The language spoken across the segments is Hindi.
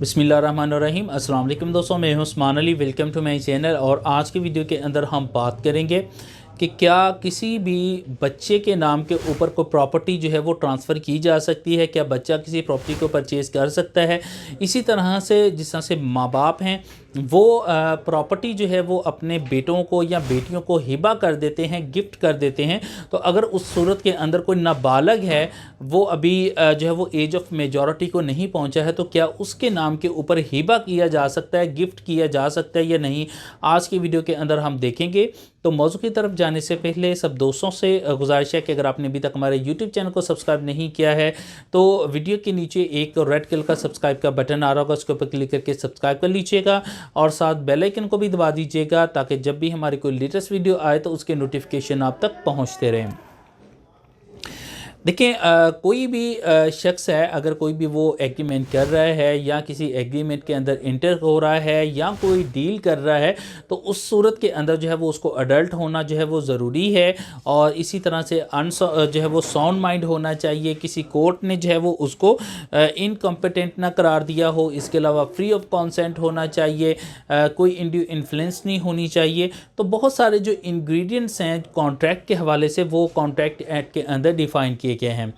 बिस्मिल्लाहिर्रहमानिर्रहीम। अस्सलाम वालेकुम दोस्तों, मैं हूं Usman Ali. Welcome to my channel. और आज की वीडियो के अंदर हम बात करेंगे कि क्या किसी भी बच्चे के नाम के ऊपर कोई प्रॉपर्टी जो है वो ट्रांसफ़र की जा सकती है। क्या बच्चा किसी प्रॉपर्टी को परचेज़ कर सकता है। इसी तरह से जिस तरह से माँ बाप हैं वो प्रॉपर्टी जो है वो अपने बेटों को या बेटियों को हिबा कर देते हैं, गिफ्ट कर देते हैं। तो अगर उस सूरत के अंदर कोई नाबालग है, वो अभी जो है वो एज ऑफ मेजॉरिटी को नहीं पहुंचा है, तो क्या उसके नाम के ऊपर हिबा किया जा सकता है, गिफ्ट किया जा सकता है या नहीं। आज की वीडियो के अंदर हम देखेंगे। तो मौजू की तरफ जाने से पहले सब दोस्तों से गुजारिश है कि अगर आपने अभी तक हमारे यूट्यूब चैनल को सब्सक्राइब नहीं किया है तो वीडियो के नीचे एक रेड कलर का सब्सक्राइब का बटन आ रहा होगा, उसके ऊपर क्लिक करके सब्सक्राइब कर लीजिएगा और साथ बेल आइकन को भी दबा दीजिएगा ताकि जब भी हमारी कोई लेटेस्ट वीडियो आए तो उसके नोटिफिकेशन आप तक पहुंचते रहें। देखिए, कोई भी शख्स है, अगर कोई भी वो एग्रीमेंट कर रहा है या किसी एग्रीमेंट के अंदर इंटर हो रहा है या कोई डील कर रहा है, तो उस सूरत के अंदर जो है वो उसको अडल्ट होना जो है वो ज़रूरी है। और इसी तरह से जो है वो साउंड माइंड होना चाहिए। किसी कोर्ट ने जो है वो उसको इनकम्पिटेंट ना करार दिया हो। इसके अलावा फ्री ऑफ कॉन्सेंट होना चाहिए, कोई इंड्यू इन्फ्लुएंस नहीं होनी चाहिए। तो बहुत सारे जो इंग्रेडिएंट्स हैं कॉन्ट्रैक्ट के हवाले से वो कॉन्ट्रैक्ट एक्ट के अंदर डिफ़ाइन किए गए हैं।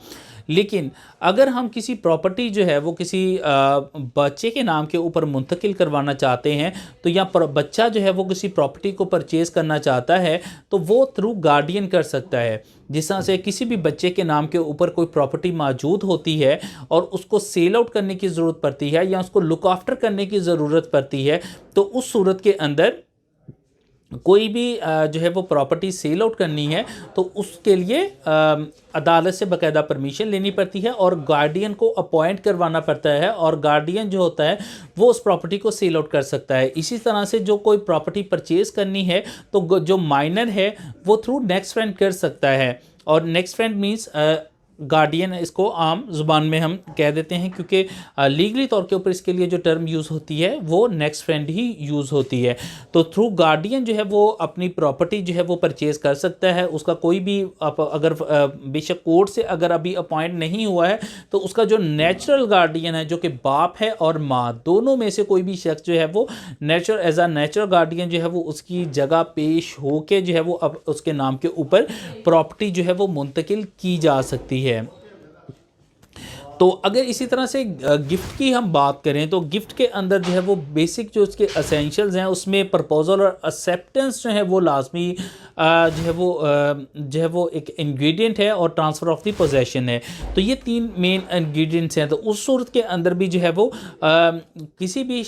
लेकिन अगर हम किसी प्रॉपर्टी जो है वो किसी बच्चे के नाम के ऊपर मुंतकिल करवाना चाहते हैं, तो या बच्चा जो है वो किसी प्रॉपर्टी को परचेज़ करना चाहता है तो वो थ्रू गार्डियन कर सकता है। जिस तरह से किसी भी बच्चे के नाम के ऊपर कोई प्रॉपर्टी मौजूद होती है और उसको सेल आउट करने की ज़रूरत पड़ती है या उसको लुक आफ्टर करने की ज़रूरत पड़ती है, तो उस सूरत के अंदर कोई भी जो है वो प्रॉपर्टी सेल आउट करनी है तो उसके लिए अदालत से बाकायदा परमिशन लेनी पड़ती है और गार्डियन को अपॉइंट करवाना पड़ता है। और गार्डियन जो होता है वो उस प्रॉपर्टी को सेल आउट कर सकता है। इसी तरह से जो कोई प्रॉपर्टी परचेज़ करनी है तो जो माइनर है वो थ्रू नेक्स्ट फ्रेंड कर सकता है। और नेक्स्ट फ्रेंड मीन्स गार्डियन, इसको आम ज़ुबान में हम कह देते हैं क्योंकि लीगली तौर के ऊपर इसके लिए जो टर्म यूज़ होती है वो नेक्स्ट फ्रेंड ही यूज़ होती है। तो थ्रू गार्डियन जो है वो अपनी प्रॉपर्टी जो है वो परचेज़ कर सकता है। उसका कोई भी अगर बेशक कोर्ट से अगर अभी अपॉइंट नहीं हुआ है तो उसका जो नेचुरल गार्डियन है, जो कि बाप है और माँ, दोनों में से कोई भी शख्स जो है वो एज अ नेचुरल गार्डियन जो है वो उसकी जगह पेश होके जो है वो अब उसके नाम के ऊपर प्रॉपर्टी जो है वो मुंतकिल की जा सकती है। तो अगर इसी तरह से गिफ्ट की हम बात करें तो गिफ्ट के अंदर जो है वो बेसिक जो उसके असेंशियल्स हैं उसमें प्रपोजल और एक्सेप्टेंस जो है वो लाजमी जो है वो एक इंग्रेडिएंट है और ट्रांसफ़र ऑफ द पोजेशन है। तो ये तीन मेन इंग्रेडिएंट्स हैं। तो उस सूरत के अंदर भी जो है वो किसी भी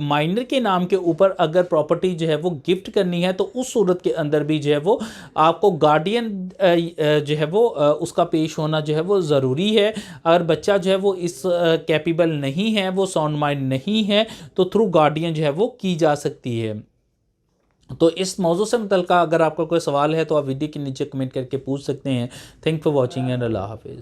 माइनर के नाम के ऊपर अगर प्रॉपर्टी जो है वो गिफ्ट करनी है तो उस सूरत के अंदर भी जो है वो आपको गार्डियन जो है वो उसका पेश होना जो है वो ज़रूरी है। अगर बच्चा जो है वो इस कैपेबल नहीं है, वो साउंड माइंड नहीं है, तो थ्रू गार्डियन जो है वो की जा सकती है। तो इस मौजू से मुतल्लिक़ अगर आपका कोई सवाल है तो आप वीडियो के नीचे कमेंट करके पूछ सकते हैं। थैंक फॉर वॉचिंग एंड अल्लाह हाफिज़।